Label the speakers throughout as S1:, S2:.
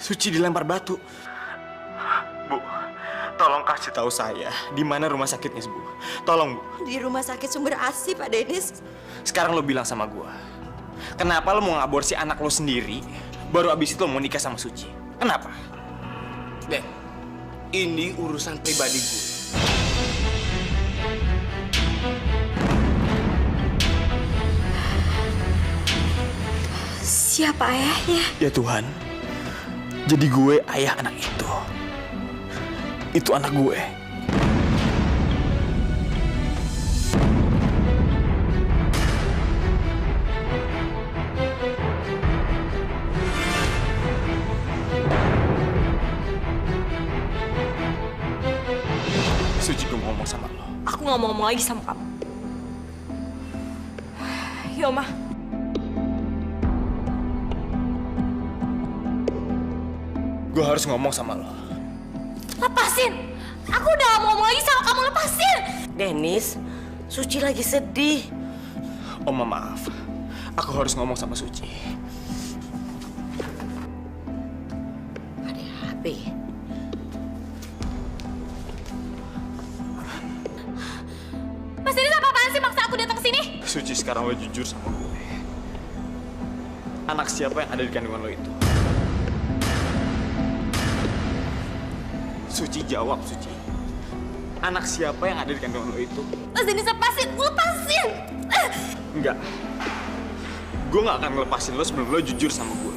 S1: Suci dilempar batu. Bu, tolong kasih tahu saya di mana rumah sakitnya, Bu. Tolong, Bu.
S2: Di rumah sakit Sumber Asi, Pak Denis.
S1: Sekarang lo bilang sama gua, kenapa lo mau ngaborsi anak lo sendiri, baru abis itu lo mau nikah sama Suci? Kenapa?
S3: Den, ini urusan pribadi gue.
S2: Siapa ayahnya?
S1: Ya Tuhan, jadi gue ayah anak itu. Itu anak gue. Suci, gue mau ngomong sama lo.
S4: Aku nggak mau ngomong lagi sama kamu. Yuk, Ma.
S1: Gue harus ngomong sama lo.
S4: Lepasin! Aku udah gak mau ngomong lagi sama kamu, lepasin!
S2: Denis, Suci lagi sedih.
S1: Oma, maaf. Aku harus ngomong sama Suci.
S2: Ada HP.
S4: Mas Denis apa-apaan sih maksa aku datang ke sini?
S1: Suci, sekarang lo jujur sama gue. Anak siapa yang ada di kandungan lo itu? Suci, jawab, Suci. Anak siapa yang ada di kandungan lo itu?
S4: Mas Denis, lepasin! Lepasin!
S1: Enggak. Gue gak akan ngelepasin lo sebelum lo jujur sama gue.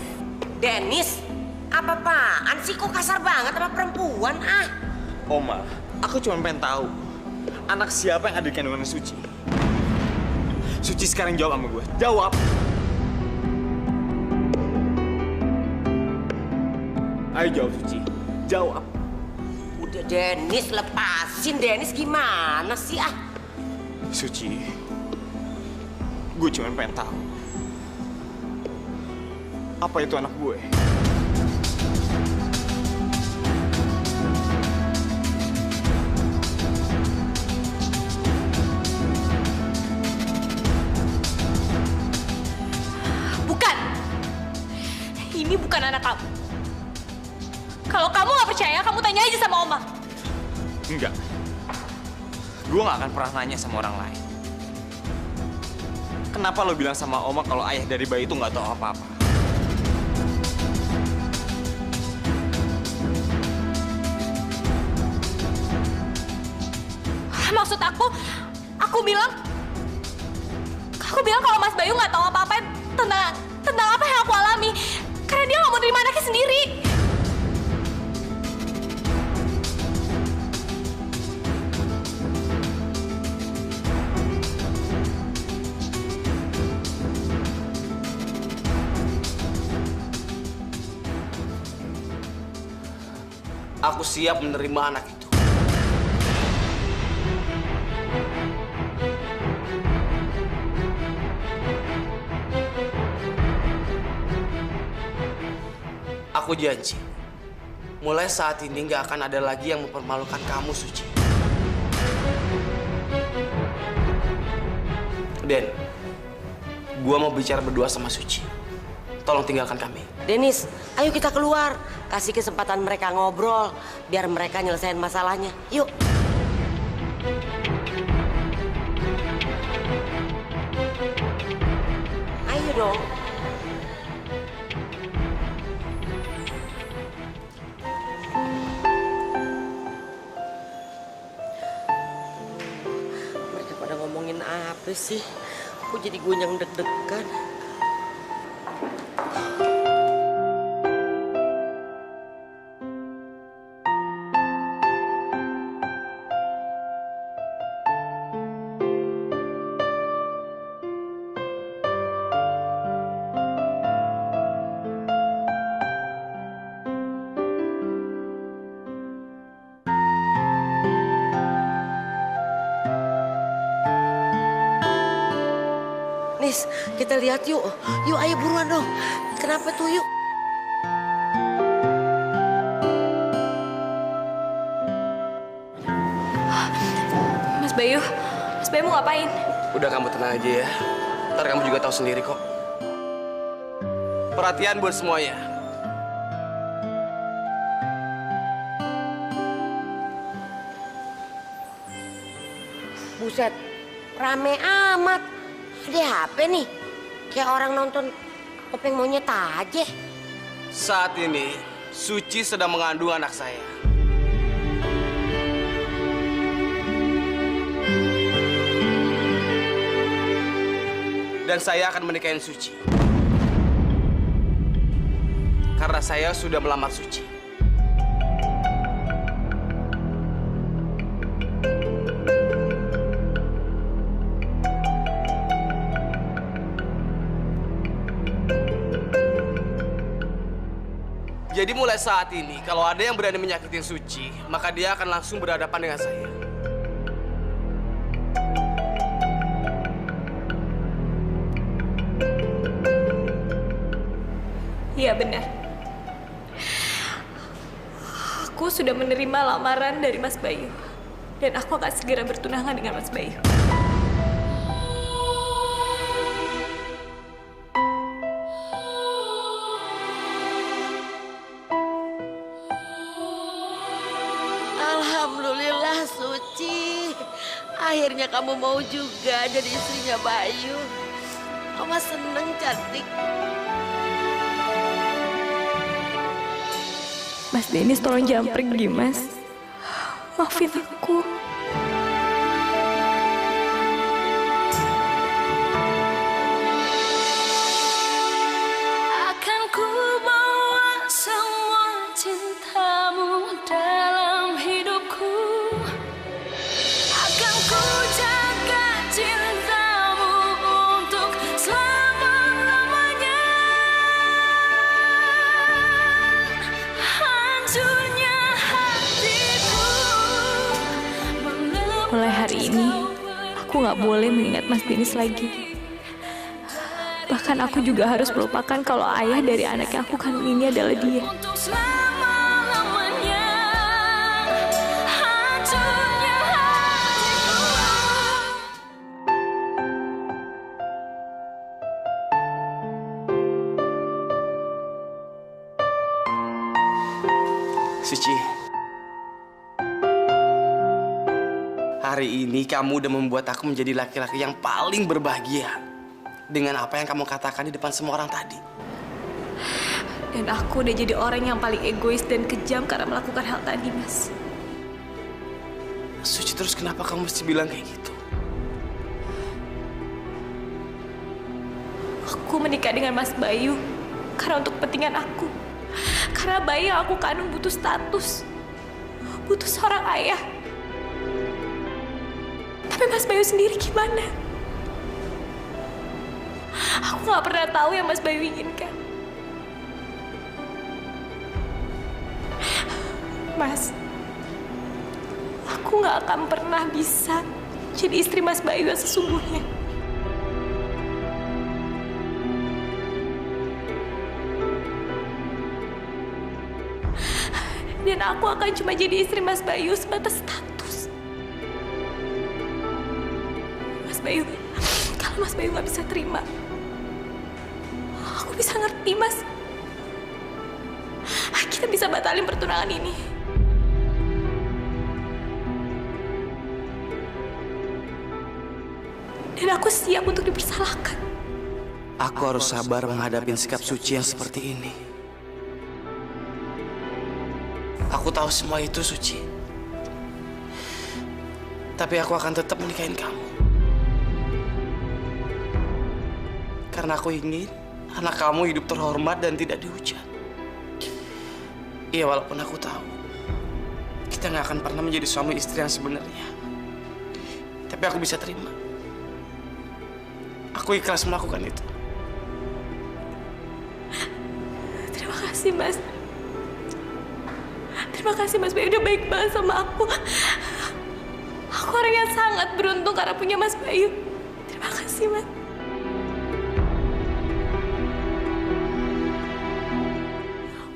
S2: Denis, apa-apaan sih? Kok kasar banget sama perempuan, ah?
S1: Oma, aku cuma pengen tahu. Anak siapa yang ada di kandungan Suci? Suci, sekarang jawab sama gue. Jawab! Ayo jawab, Suci. Jawab.
S2: Udah, Denis, lepasin. Denis, gimana sih, ah?
S1: Suci, gue cuma pengen tahu. Apa itu anak gue?
S4: Bukan! Ini bukan anak kamu. Kalau kamu nggak percaya, kamu tanya aja sama Oma.
S1: Enggak. Gue gak akan pernah nanya sama orang lain. Kenapa lo bilang sama Oma kalau ayah dari bayi itu nggak tahu apa-apa?
S4: Maksud aku bilang kalau Mas Bayu nggak tahu apa-apa tentang apa yang aku alami, karena dia nggak mau terima anaknya sendiri.
S3: Aku siap menerima anak itu. Aku janji, mulai saat ini nggak akan ada lagi yang mempermalukan kamu, Suci. Den, gua mau bicara berdua sama Suci. Tolong tinggalkan kami.
S2: Denis, ayo kita keluar. Kasih kesempatan mereka ngobrol, biar mereka nyelesain masalahnya. Yuk. Ayo dong. Mereka pada ngomongin apa sih? Kok jadi gue yang deg-degan? Nis, kita lihat yuk. Yuk, ayo buruan dong. Kenapa tuh, yuk?
S4: Mas Bayu mau ngapain?
S3: Udah, kamu tenang aja ya. Ntar kamu juga tahu sendiri kok. Perhatian buat semuanya.
S2: Buset, rame amat. Ada apa nih? Kayak orang nonton topeng monyet aja.
S3: Saat ini, Suci sedang mengandung anak saya. Dan saya akan menikahin Suci. Karena saya sudah melamar Suci. Jadi mulai saat ini, kalau ada yang berani menyakitin Suci, maka dia akan langsung berhadapan dengan saya.
S4: Iya benar. Aku sudah menerima lamaran dari Mas Bayu. Dan aku akan segera bertunangan dengan Mas Bayu.
S2: Alhamdulillah Suci. Akhirnya kamu mau juga jadi istrinya Bayu. Mama seneng cantik.
S4: Mas Dennis tolong jangan pergi, Mas. Maafin aku. Akan ku bawa semua cintamu dalam hidupku. Akan ku jaga cintamu untuk selama-lamanya. Hancurnya hatiku. Mulai hari ini, aku nggak boleh mengingat Mas Dennis lagi. Bahkan aku juga harus melupakan kalau ayah dari anak yang aku kandung ini adalah dia. Untuk selama-lamanya, hancurnya hatiku.
S3: Suci, hari ini kamu udah membuat aku menjadi laki-laki yang paling berbahagia dengan apa yang kamu katakan di depan semua orang tadi.
S4: Dan aku udah jadi orang yang paling egois dan kejam karena melakukan hal tadi, Mas.
S3: Suci, terus kenapa kamu mesti bilang kayak gitu?
S4: Aku menikah dengan Mas Bayu karena untuk kepentingan aku. Karena bayi yang aku kandung butuh status, butuh seorang ayah. Tapi Mas Bayu sendiri gimana? Aku gak pernah tahu yang Mas Bayu inginkan. Mas, aku gak akan pernah bisa jadi istri Mas Bayu yang sesungguhnya. Dan aku akan cuma jadi istri Mas Bayu sebatas status. Mas Bayu, kalau Mas Bayu nggak bisa terima, aku bisa ngerti, Mas. Kita bisa batalin pertunangan ini. Dan aku siap untuk dipersalahkan.
S3: Aku harus sabar menghadapi sikap Suci yang seperti ini. Aku tahu semua itu, Suci. Tapi aku akan tetap menikahin kamu. Karena aku ingin anak kamu hidup terhormat dan tidak dihujat. Iya, walaupun aku tahu kita nggak akan pernah menjadi suami istri yang sebenarnya. Tapi aku bisa terima. Aku ikhlas melakukan itu.
S4: Terima kasih, Mas. Terima kasih, Mas Bayu udah baik banget sama aku. Aku orang yang sangat beruntung karena punya Mas Bayu. Terima kasih, Mas.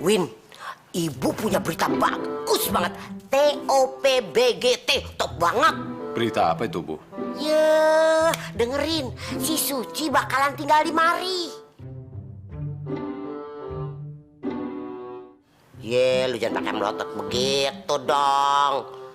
S2: Win, ibu punya berita bagus banget. TOPBGT, top banget.
S5: Berita apa itu, Bu?
S2: Ya, dengerin. Si Suci bakalan tinggal di mari. Ye, lu jangan pakai melotot begitu dong.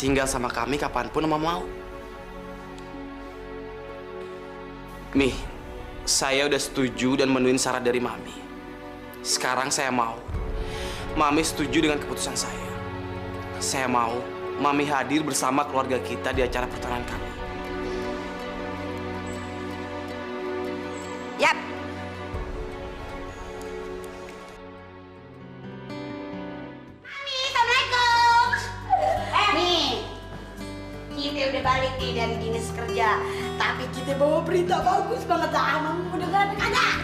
S3: tinggal sama kami kapanpun Mama mau. Mi, saya udah setuju dan menuin syarat dari Mami. Sekarang saya mau Mami setuju dengan keputusan saya. Saya mau Mami hadir bersama keluarga kita di acara pertunangan kami.
S2: Yap. Mami, Assalamualaikum. Nih, kita udah balik nih dari dinas kerja. Tapi kita bawa berita bagus banget dah. Mami udah gak ada kagak?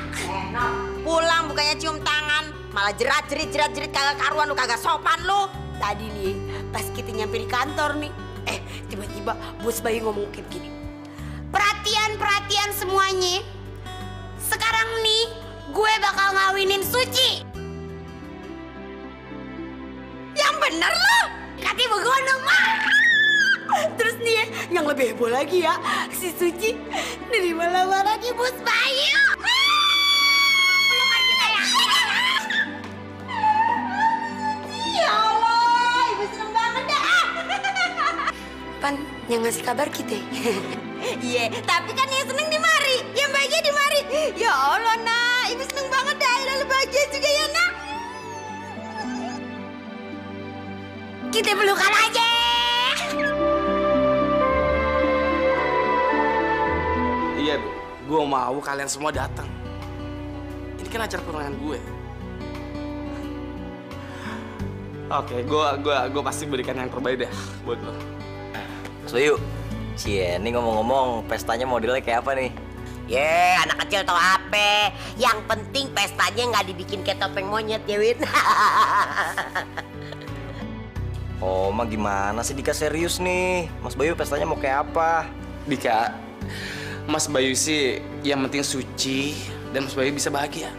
S6: Pulang bukannya cium tangan, malah jerat-jerit kagak karuan, lu kagak sopan lu.
S2: Tadi nih, pas kita nyampe di kantor nih, tiba-tiba Bos Bayu ngomong kayak gini. Perhatian semuanya. Sekarang nih, gue bakal ngawinin Suci. Yang bener loh, katanya begono mah. Terus nih, yang lebih heboh lagi ya, si Suci nerima lamarannya Bos Bayu. Pelukan kita ya. Ya Allah, ibu seneng banget dah. Pan, yang ngasih kabar kita.
S6: Iya, tapi kan yang seneng di mari, yang bahagia di mari. Ya Allah, nak, ibu seneng banget dah. Lalu bahagia juga ya, nak.
S2: Kita pelukan aja.
S3: Iya, Bu. Gue mau kalian semua datang. Ini kan acara pertunangan gue. Oke, gue pasti berikan yang terbaik deh buat lo.
S7: Mas Bayu, ini ngomong-ngomong pestanya modelnya kayak apa nih?
S2: Anak kecil tau apa? Yang penting pestanya nggak dibikin kayak topeng monyet ya, Win.
S7: Oh, mah gimana sih Dika, serius nih? Mas Bayu pestanya mau kayak apa?
S3: Dika, Mas Bayu sih yang penting suci dan Mas Bayu bisa bahagia.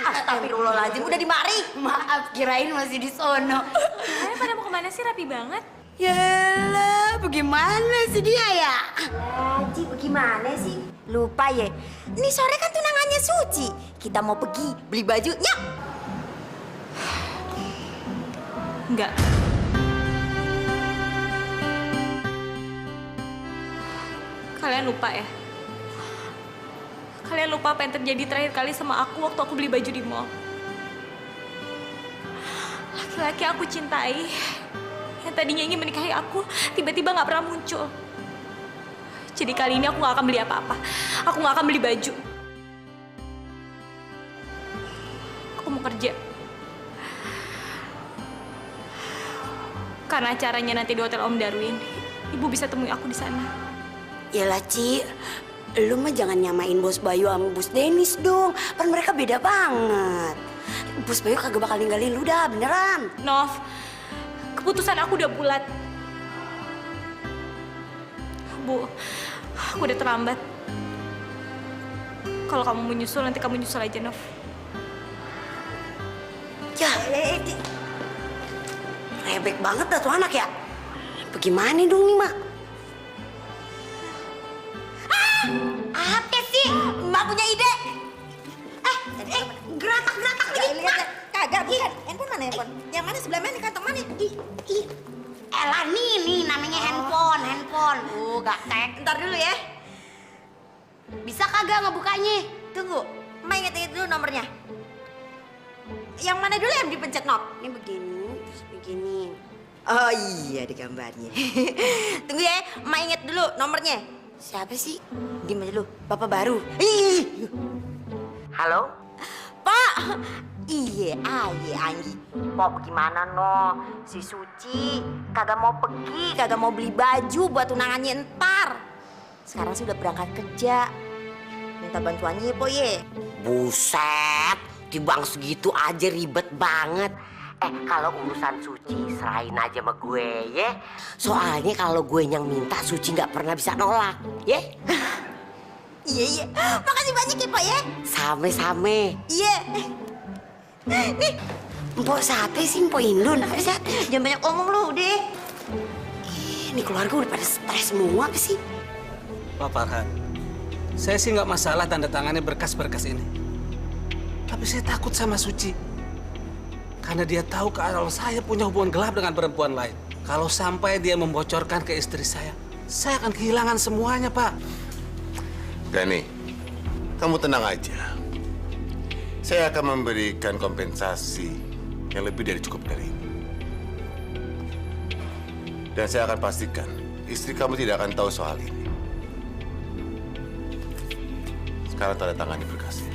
S2: Astagfirullahaladzim, udah di mari. Maaf, kirain masih di sono.
S4: Kalian pada mau kemana sih? Rapi banget.
S2: Yalah, bagaimana sih dia ya?
S6: Ji, bagaimana sih? Lupa ya. Ini sore kan tunangannya Suci. Kita mau pergi beli bajunya.
S4: Enggak. Kalian lupa ya? Kalian lupa apa yang terjadi terakhir kali sama aku waktu aku beli baju di mall? Laki-laki aku cintai, yang tadinya ingin menikahi aku, tiba-tiba gak pernah muncul. Jadi kali ini aku gak akan beli apa-apa. Aku gak akan beli baju. Aku mau kerja. Karena acaranya nanti di Hotel Om Darwin, Ibu bisa temui aku di sana.
S2: Yalah, Ci. Lu mah jangan nyamain Bos Bayu sama Bos Dennis dong. Kan mereka beda banget. Bos Bayu kagak bakal ninggalin lu dah, beneran.
S4: Nov, keputusan aku udah bulat. Bu, aku udah terlambat. Kalau kamu mau nyusul, nanti kamu nyusul aja, Nov.
S2: Ya, rebek banget dah tuh anak ya. Bagaimana dong nih, Mak?
S6: Apa sih? Mbak punya ide. Geratak-geratak lagi. Lihat, kagak, bukan. Handphone mana handphone? Yang mana sebelah mana? Kantong mana?
S2: Elah, nih namanya handphone. Gaptek.
S6: Ntar dulu ya.
S2: Bisa kagak ngebukanya?
S6: Tunggu. Ma inget-inget dulu nomornya. Yang mana dulu yang dipencet, Nop?
S2: Ini begini, terus begini.
S6: Oh iya, ada gambarnya. Tunggu ya, Ma inget dulu nomornya.
S2: Siapa sih?
S6: Diam aja lu, Bapak baru.
S2: Halo?
S6: Pak! Iya, Anggi.
S2: Pok, gimana no? Si Suci kagak mau pergi, kagak mau beli baju buat tunangannya ntar.
S6: Sekarang sih udah berangkat kerja. Minta bantuannya ya, Po ye.
S2: Buset, di bank segitu aja ribet banget. Kalau urusan Suci serahin aja sama gue ya. Soalnya kalau gue yang minta Suci nggak pernah bisa nolak, ya.
S6: Iya. Makasih banyak ya, Po ya.
S2: Same-same.
S6: Iya. Nih,
S2: Mpok sate sih, Mpok Indun. Apa sate?
S6: jangan banyak ngomong lu, deh.
S2: Ini keluarga udah pada stres semua apa sih?
S8: Pak Farhan, saya sih nggak masalah tanda tangannya berkas-berkas ini. Tapi saya takut sama Suci. Karena dia tahu kalau saya punya hubungan gelap dengan perempuan lain. Kalau sampai dia membocorkan ke istri saya akan kehilangan semuanya, Pak.
S9: Gani, kamu tenang aja. Saya akan memberikan kompensasi yang lebih dari cukup dari ini. Dan saya akan pastikan istri kamu tidak akan tahu soal ini. Sekarang tanda tangan di berkasnya.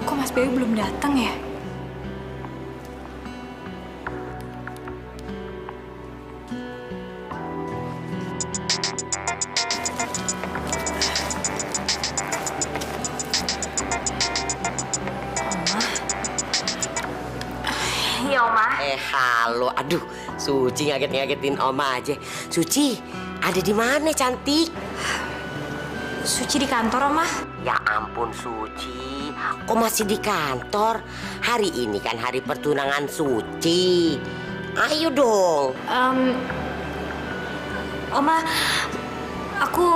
S4: Kok Mas Bayu belum datang ya? Iya, Oma.
S2: Halo. Aduh, Suci ngaget-ngagetin Oma aja. Suci, ada di mana cantik?
S4: Suci di kantor, Oma.
S2: Ya ampun Suci, kok masih di kantor? Hari ini kan hari pertunangan Suci. Ayo dong.
S4: Oma, aku...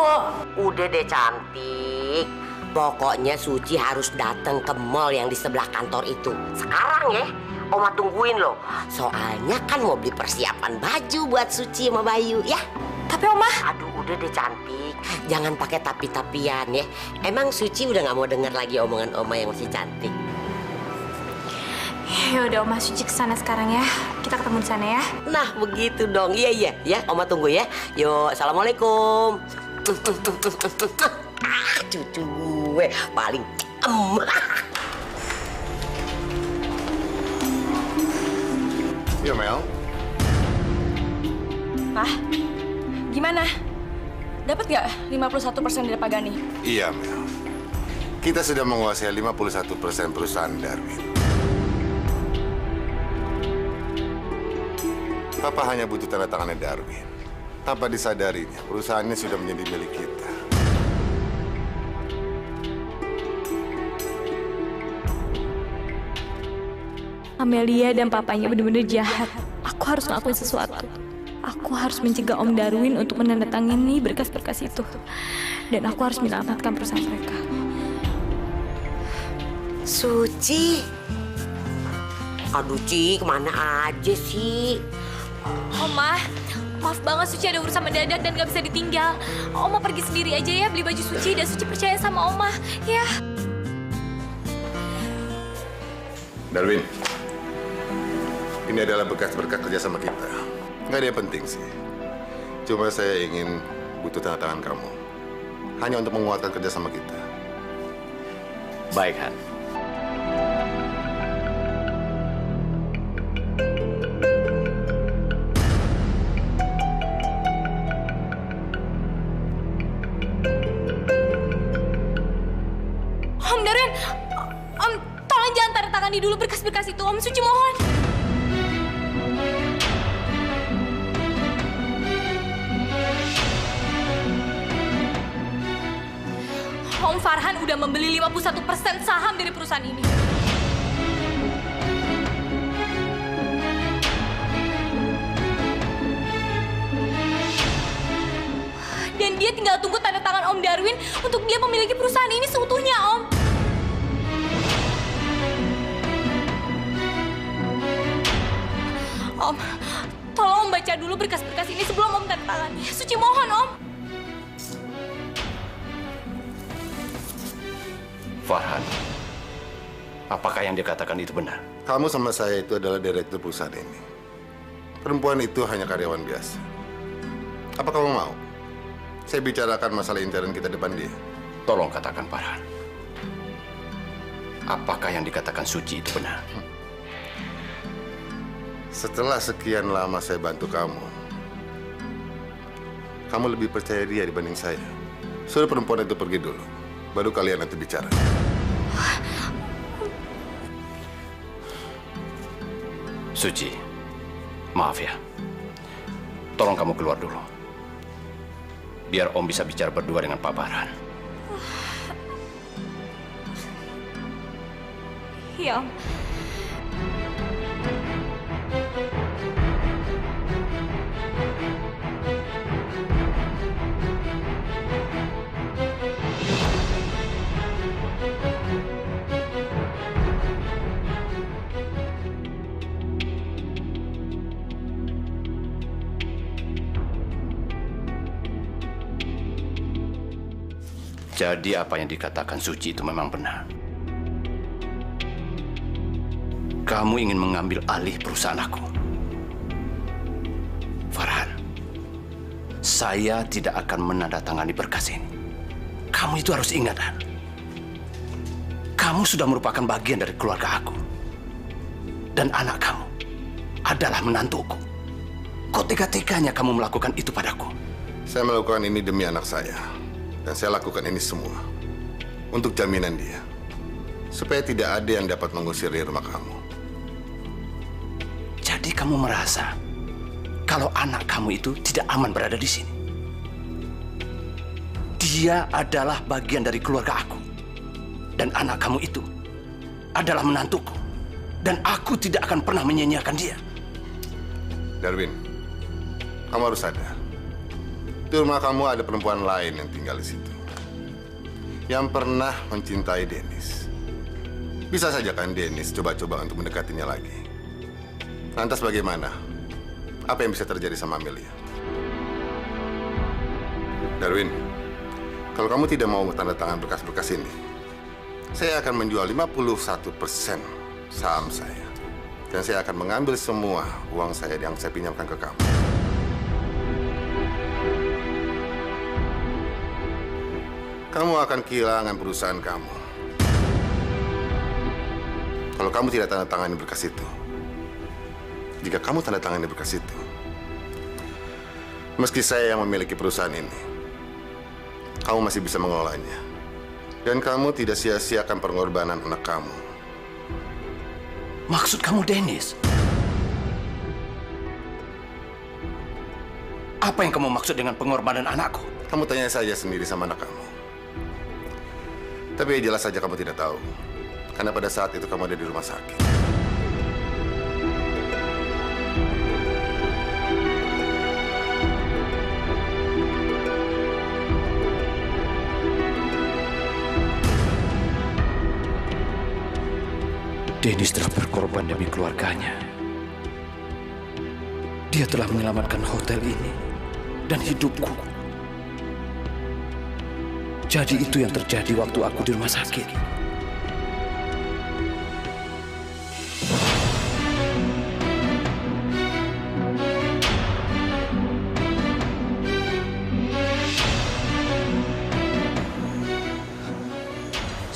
S2: Udah deh cantik. Pokoknya Suci harus datang ke mall yang di sebelah kantor itu. Sekarang ya, Oma tungguin loh. Soalnya kan mau beli persiapan baju buat Suci sama Bayu ya.
S4: Tapi Oma...
S2: Aduh udah deh cantik. Jangan pakai tapi-tapian ya. Emang Suci udah gak mau denger lagi omongan Oma yang masih cantik.
S4: Ya udah Oma, Suci kesana sekarang ya. Kita ketemu di sana ya.
S2: Nah begitu dong. Iya ya. Oma tunggu ya. Yuk, assalamualaikum. Cucu gue paling
S9: Iya, Mel.
S10: Pak, gimana? Dapat nggak 51% dari Pak Gani?
S9: Iya, Mel. Kita sudah menguasai 51% perusahaan Darwin. Papa hanya butuh tanda tangannya Darwin. Tanpa disadarinya, perusahaannya sudah menjadi milik kita.
S4: Amelia dan papanya benar-benar jahat. Aku harus ngelakuin sesuatu. Aku harus mencegah Om Darwin untuk menandatangani berkas-berkas itu. Dan aku harus menyelamatkan perusahaan mereka.
S2: Suci. Aduh Ci, kemana aja sih?
S4: Oma, maaf banget Suci ada urusan mendadak dan gak bisa ditinggal. Oma pergi sendiri aja ya beli baju Suci dan Suci percaya sama Oma, ya.
S9: Darwin, ini adalah berkas-berkas kerja sama kita. Nggak ada yang penting sih. Cuma saya ingin butuh tanda tangan kamu. Hanya untuk menguatkan kerja sama kita.
S5: Baik, Han.
S4: Om Darwin, Om tolong jangan tanda tangani dulu berkas-berkas itu, Om Suci mohon. Om Farhan udah membeli 51% saham dari perusahaan ini. Dan dia tinggal tunggu tanda tangan Om Darwin untuk dia memiliki perusahaan ini seutuhnya, Om. Om, tolong baca dulu berkas-berkas ini sebelum Om tanda tangannya. Suci mohon, Om.
S5: Farhan, apakah yang dikatakan itu benar?
S9: Kamu sama saya itu adalah direktur perusahaan ini. Perempuan itu hanya karyawan biasa. Apa kamu mau saya bicarakan masalah intern kita depan dia?
S5: Tolong katakan, Farhan. Apakah yang dikatakan Suci itu benar?
S9: Setelah sekian lama saya bantu kamu lebih percaya dia dibanding saya. Suruh perempuan itu pergi dulu, baru kalian nanti bicara.
S5: Suci, maaf ya. Tolong kamu keluar dulu. Biar Om bisa bicara berdua dengan Pak Farhan.
S4: Iya, Om.
S5: Jadi apa yang dikatakan Suci itu memang benar. Kamu ingin mengambil alih perusahaan aku. Farhan, saya tidak akan menandatangani berkas ini. Kamu itu harus ingat, Han. Kamu sudah merupakan bagian dari keluarga aku. Dan anak kamu adalah menantuku. Kok tega-teganya kamu melakukan itu padaku?
S9: Saya melakukan ini demi anak saya. Dan saya lakukan ini semua untuk jaminan dia. Supaya tidak ada yang dapat mengusir dari rumah kamu.
S5: Jadi kamu merasa kalau anak kamu itu tidak aman berada di sini? Dia adalah bagian dari keluarga aku. Dan anak kamu itu adalah menantuku. Dan aku tidak akan pernah menyanyiakan dia.
S9: Darwin, kamu harus sadar. Di rumah kamu ada perempuan lain yang tinggal di situ. Yang pernah mencintai Dennis. Bisa saja kan Dennis coba-coba untuk mendekatinya lagi. Lantas bagaimana? Apa yang bisa terjadi sama Amelia? Darwin, kalau kamu tidak mau tanda tangan berkas-berkas ini, saya akan menjual 51% saham saya. Dan saya akan mengambil semua uang saya yang saya pinjamkan ke kamu. Kamu akan kehilangan perusahaan kamu. Kalau kamu tidak tanda tangani berkas itu. Jika kamu tanda tangani berkas itu, meski saya yang memiliki perusahaan ini, kamu masih bisa mengelolanya. Dan kamu tidak sia-siakan pengorbanan anak kamu.
S5: Maksud kamu Dennis? Apa yang kamu maksud dengan pengorbanan anakku?
S9: Kamu tanya saja sendiri sama anak kamu. Tapi jelas saja kamu tidak tahu. Karena pada saat itu kamu ada di rumah sakit.
S5: Dennis telah berkorban demi keluarganya. Dia telah menyelamatkan hotel ini dan hidupku. Jadi itu yang terjadi waktu aku di rumah sakit.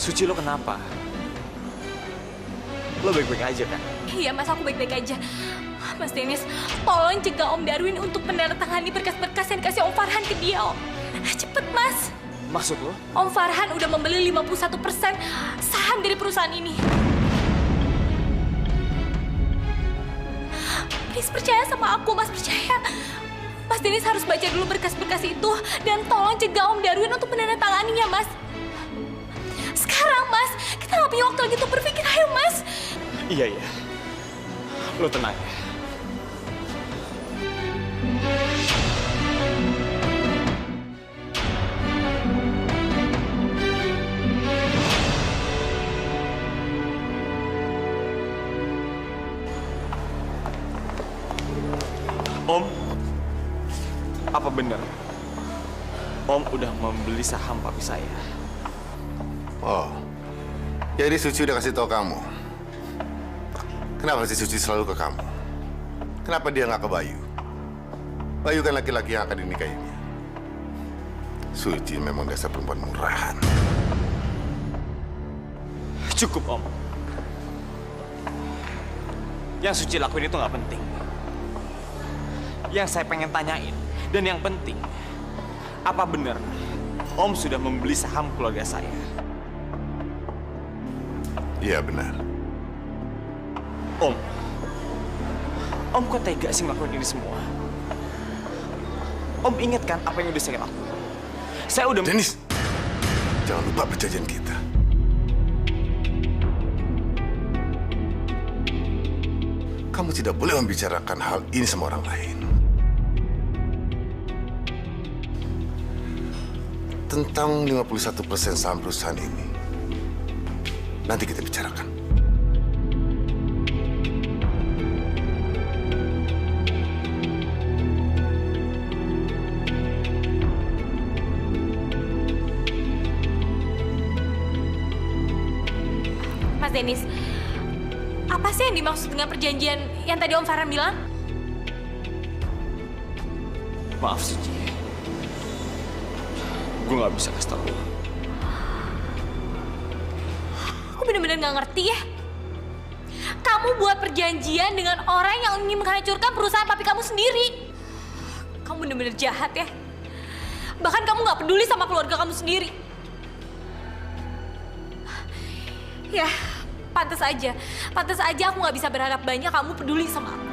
S1: Suci, lo kenapa? Lo baik-baik aja kan?
S4: Iya mas, aku baik-baik aja. Mas Dennis, tolong cegah Om Darwin untuk menandatangani berkas-berkas yang dikasih Om Farhan ke dia, Om. Cepet mas.
S1: Maksud lo?
S4: Om Farhan udah membeli 51% saham dari perusahaan ini. Please percaya sama aku, mas, percaya. Mas Dennis harus baca dulu berkas-berkas itu dan tolong cegah Om Darwin untuk menandatanganinya, mas. Sekarang, mas, kita nggak punya waktu lagi untuk berpikir, ayo, mas.
S1: Iya. Lo tenang ya. Om, apa benar Om udah membeli saham papi saya?
S9: Oh, jadi Suci udah kasih tahu kamu. Kenapa si Suci selalu ke kamu? Kenapa dia nggak ke Bayu? Bayu kan laki-laki yang akan dinikahinya. Suci memang dasar perempuan murahan.
S1: Cukup, Om. Yang Suci lakuin itu nggak penting. Yang saya pengen tanyain, dan yang penting, apa benar Om sudah membeli saham keluarga saya?
S9: Iya, benar.
S1: Om kok tega sih ngelakuin ini semua? Om inget kan apa yang udah saya lakukan? Saya udah...
S9: Dennis, jangan lupa perjanjian kita. Kamu tidak boleh membicarakan hal ini sama orang lain. Tentang 51% saham perusahaan ini, nanti kita bicarakan.
S4: Mas Dennis, apa sih yang dimaksud dengan perjanjian yang tadi Om Farhan bilang?
S1: Maaf, Suci. Gue gak bisa kasih tau lo.
S4: Aku bener-bener gak ngerti ya. Kamu buat perjanjian dengan orang yang ingin menghancurkan perusahaan papi kamu sendiri. Kamu bener-bener jahat ya. Bahkan kamu gak peduli sama keluarga kamu sendiri. Ya, pantas aja. Pantas aja aku gak bisa berharap banyak kamu peduli sama aku.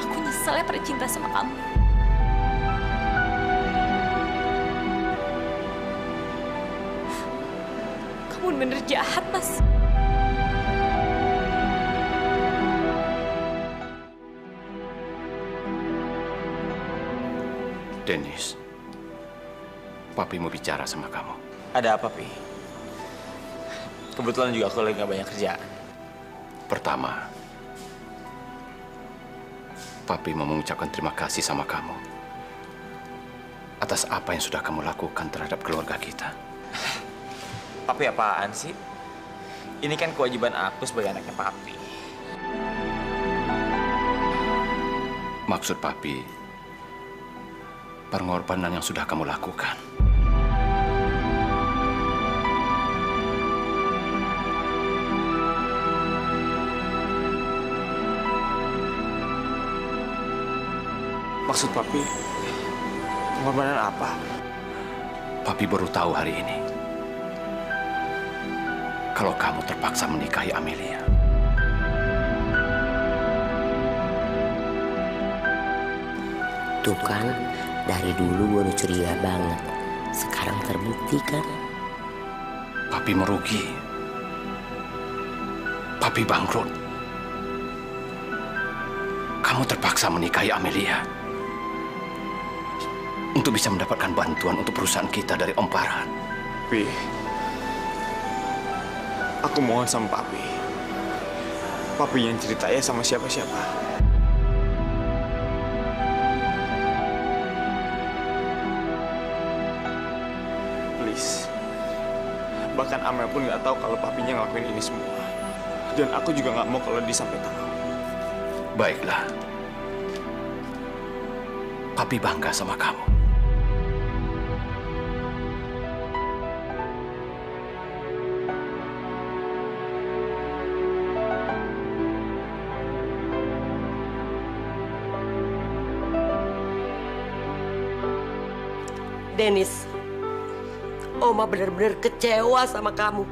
S4: Aku nyesel ya pernah cinta sama kamu. Kamu bener jahat, Mas.
S5: Dennis, Papi mau bicara sama kamu.
S1: Ada apa, Pi? Kebetulan juga aku lagi gak banyak kerjaan.
S5: Pertama, Papi mau mengucapkan terima kasih sama kamu atas apa yang sudah kamu lakukan terhadap keluarga kita.
S1: Papi apaan sih? Ini kan kewajiban aku sebagai anaknya Papi.
S5: Maksud Papi, pengorbanan yang sudah kamu lakukan.
S1: Maksud Papi, pengorbanan apa?
S5: Papi baru tahu hari ini kalau kamu terpaksa menikahi Amelia.
S2: Tuh kan, dari dulu gue udah curiga banget. Sekarang terbukti kan?
S5: Papi merugi. Papi bangkrut. Kamu terpaksa menikahi Amelia untuk bisa mendapatkan bantuan untuk perusahaan kita dari Om Farhan.
S1: Pi, aku mohon sama Papi. Papi yang cerita ya sama siapa-siapa. Please. Bahkan Amel pun nggak tahu kalau papinya ngelakuin ini semua. Dan aku juga nggak mau kalau dia sampai tahu.
S5: Baiklah. Papi bangga sama kamu.
S2: Dennis, Oma benar-benar kecewa sama kamu.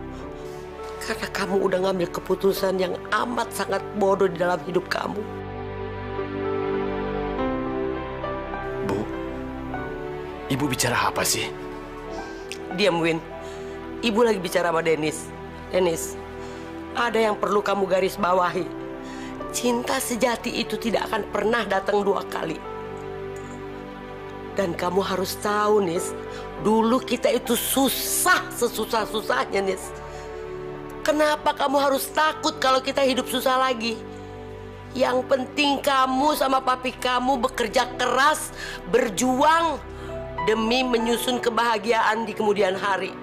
S2: Karena kamu udah ngambil keputusan yang amat sangat bodoh di dalam hidup kamu.
S5: Bu, Ibu bicara apa sih?
S2: Diam, Win. Ibu lagi bicara sama Dennis. Dennis, ada yang perlu kamu garis bawahi. Cinta sejati itu tidak akan pernah datang 2 kali. Dan kamu harus tahu, Nis, dulu kita itu susah sesusah-susahnya, Nis. Kenapa kamu harus takut kalau kita hidup susah lagi? Yang penting kamu sama papi kamu bekerja keras, berjuang demi menyusun kebahagiaan di kemudian hari.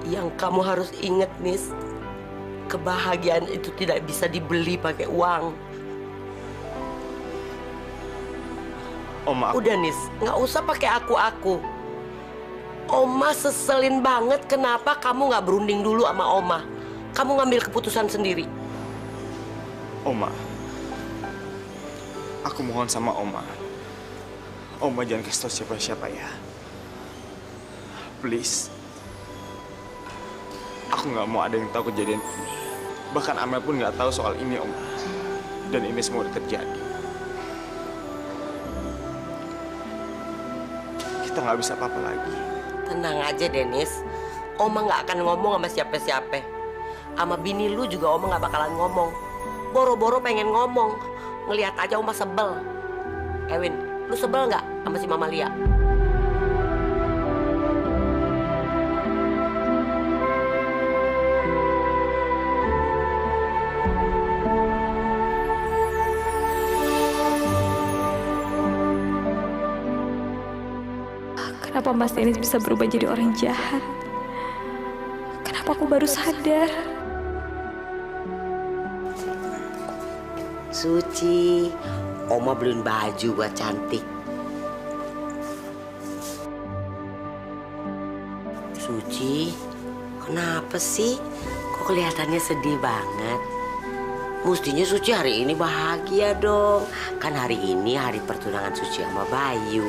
S2: Yang kamu harus ingat, Nis, kebahagiaan itu tidak bisa dibeli pakai uang.
S1: Oma,
S2: udah, Nis, nggak usah pakai aku-aku. Oma seselin banget kenapa kamu nggak berunding dulu sama Oma. Kamu ngambil keputusan sendiri.
S1: Oma, aku mohon sama Oma. Oma jangan kasih tau siapa-siapa ya. Please. Aku nggak mau ada yang tahu kejadian ini. Bahkan Amel pun nggak tahu soal ini, Oma. Dan ini semua udah terjadi. Kita nggak bisa apa-apa lagi.
S2: Tenang aja, Dennis. Oma nggak akan ngomong sama siapa-siapa. Sama bini lu juga Oma nggak bakalan ngomong. Boro-boro pengen ngomong. Ngelihat aja Oma sebel. Win, lu sebel nggak sama si Mama Lia?
S4: Kenapa Mas Dennis bisa berubah jadi orang jahat? Kenapa aku baru sadar?
S2: Suci, Oma beliin baju buat Cantik. Suci, kenapa sih? Kok kelihatannya sedih banget? Mestinya Suci hari ini bahagia dong. Kan hari ini hari pertunangan Suci sama Bayu.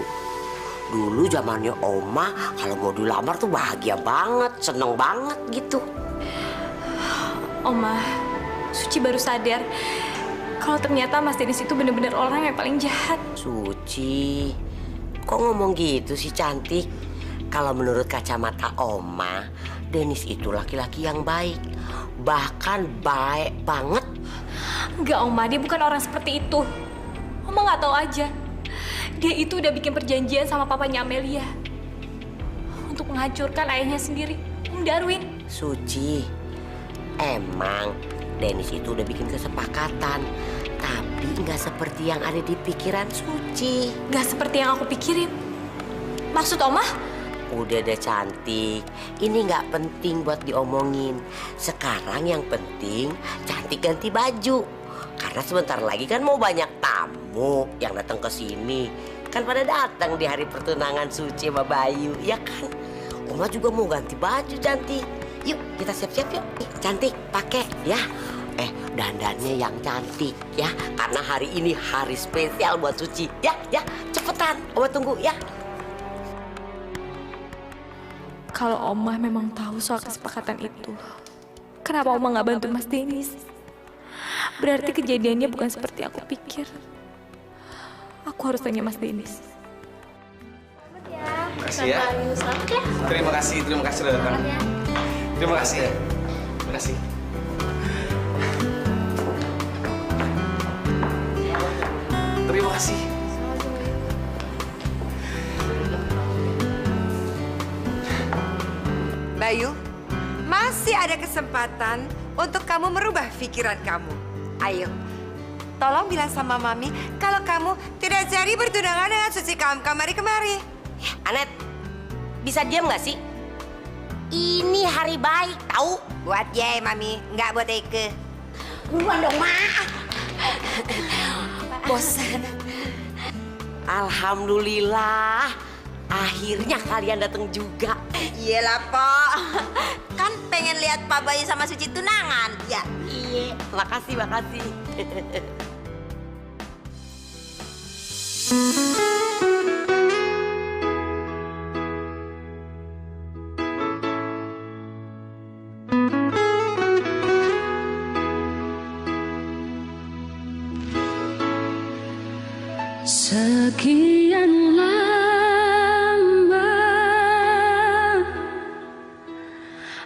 S2: Dulu zamannya Oma kalau mau dilamar tuh bahagia banget, seneng banget gitu.
S4: Oma, Suci baru sadar kalau ternyata Mas Dennis itu benar-benar orang yang paling jahat.
S2: Suci, kok ngomong gitu sih, Cantik? Kalau menurut kacamata Oma, Dennis itu laki-laki yang baik. Bahkan baik banget.
S4: Enggak, Oma, dia bukan orang seperti itu. Oma nggak tahu aja. Dia itu udah bikin perjanjian sama papanya Amelia untuk menghancurkan ayahnya sendiri, Om Darwin.
S2: Suci, emang Dennis itu udah bikin kesepakatan, tapi nggak seperti yang ada di pikiran Suci.
S4: Nggak seperti yang aku pikirin. Maksud Oma?
S2: Udah deh, Cantik, ini nggak penting buat diomongin. Sekarang yang penting Cantik ganti baju. Karena sebentar lagi kan mau banyak tamu yang datang ke sini. Kan pada datang di hari pertunangan Suci sama Bayu, ya kan? Oma juga mau ganti baju, Cantik. Yuk, kita siap-siap yuk. Cantik, pakai ya. Dandannya yang cantik ya. Karena hari ini hari spesial buat Suci. Ya, cepetan. Oma tunggu ya.
S4: Kalau Oma memang tahu soal kesepakatan itu, kenapa Oma nggak bantu Mas Dennis? Berarti kejadiannya bukan seperti aku pikir. Aku harus tanya Mas Dennis.
S3: Terima kasih ya. Terima kasih sudah datang. Terima kasih. Terima kasih. Terima kasih.
S6: Bayu, masih ada kesempatan untuk kamu merubah pikiran kamu. Ayo, tolong bilang sama Mami kalau kamu tidak jadi bertunangan dengan Suci kemari-kemari.
S2: Anet, bisa diam nggak sih? Ini hari baik, tahu?
S6: Buat Ye, Mami, nggak buat Eke.
S2: Buruan dong, Ma.
S6: Bosan.
S2: Alhamdulillah, akhirnya kalian datang juga.
S6: Iyalah, Pak. Kan pengen lihat Pak Bayu sama Suci tunangan, ya?
S2: Iya, makasih.
S11: Sekian lama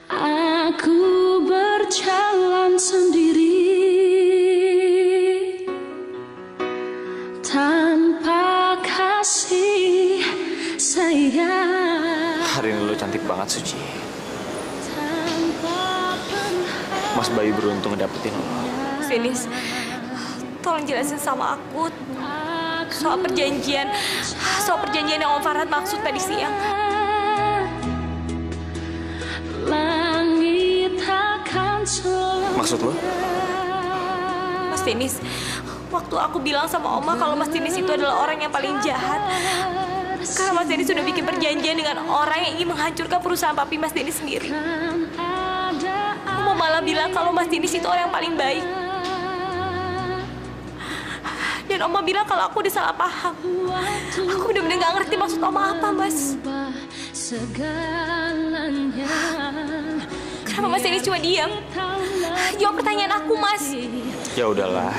S11: aku berjalan sendiri tanpa kasih sayang.
S1: Hari ini lo cantik banget, Suci. Mas Bayu beruntung dapetin lo.
S4: Denis, tolong jelasin sama aku soal perjanjian yang Om Farhad maksud tadi siang.
S1: Maksud lo?
S4: Mas Denis, waktu aku bilang sama Oma kalau Mas Denis itu adalah orang yang paling jahat, karena Mas Denis sudah bikin perjanjian dengan orang yang ingin menghancurkan perusahaan papi Mas Denis sendiri. Oma malah bilang kalau Mas Denis itu orang yang paling baik. Dan Oma bilang kalau aku udah salah paham. Aku bener-bener gak ngerti maksud Oma apa, Mas. Kenapa Mas Denis cuma diam? Jawab pertanyaan aku, Mas.
S1: Ya udahlah.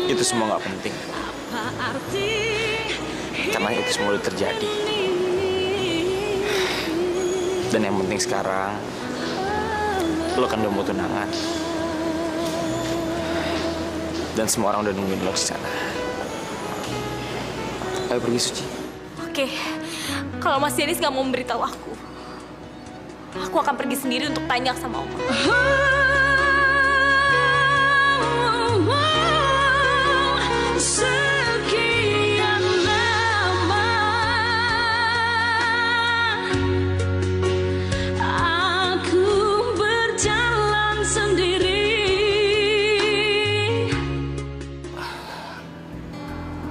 S1: Itu semua gak penting. Karena itu semua udah terjadi. Dan yang penting sekarang, lo kan udah mau tunangan. Dan semua orang udah nungguin lo di sana. Ayo pergi, Suci.
S4: Oke, kalau Mas Denis nggak mau memberitahu aku akan pergi sendiri untuk tanya sama Oma.
S11: Sekian lama aku berjalan sendiri.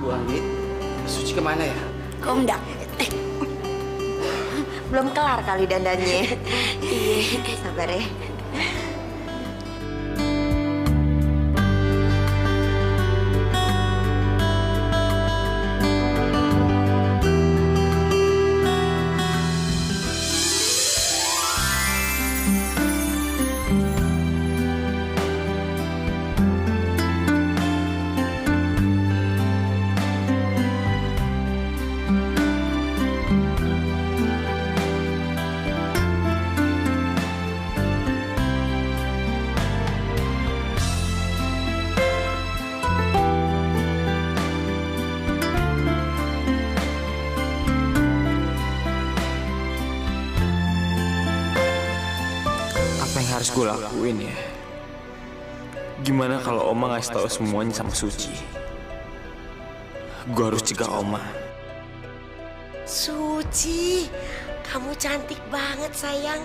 S3: Bu Anggi, Suci kemana ya?
S2: Komdak. Belum kelar kali dandannya. Iya, sabar ya.
S1: Harus gue lakuin ya? Gimana kalau Oma ngasih tahu semuanya sama Suci? Gue harus cegah Oma.
S2: Suci, kamu cantik banget sayang.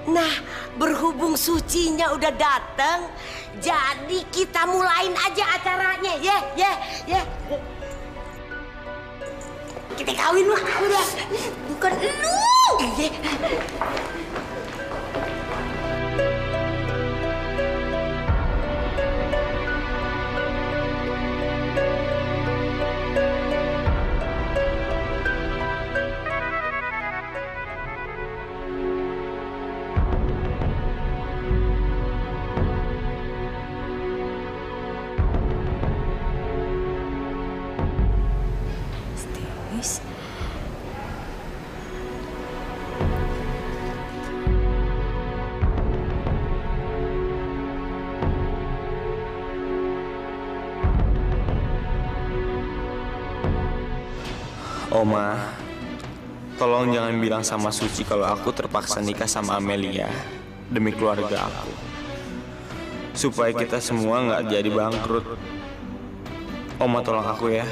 S2: Nah, berhubung Sucinya udah dateng, jadi kita mulain aja acaranya, ya. Kita kawin lah, udah. Bukan lu.
S1: Oma, tolong jangan bilang sama Suci kalau aku terpaksa nikah sama Amelia demi keluarga aku. Supaya kita semua nggak jadi bangkrut. Oma tolong aku ya.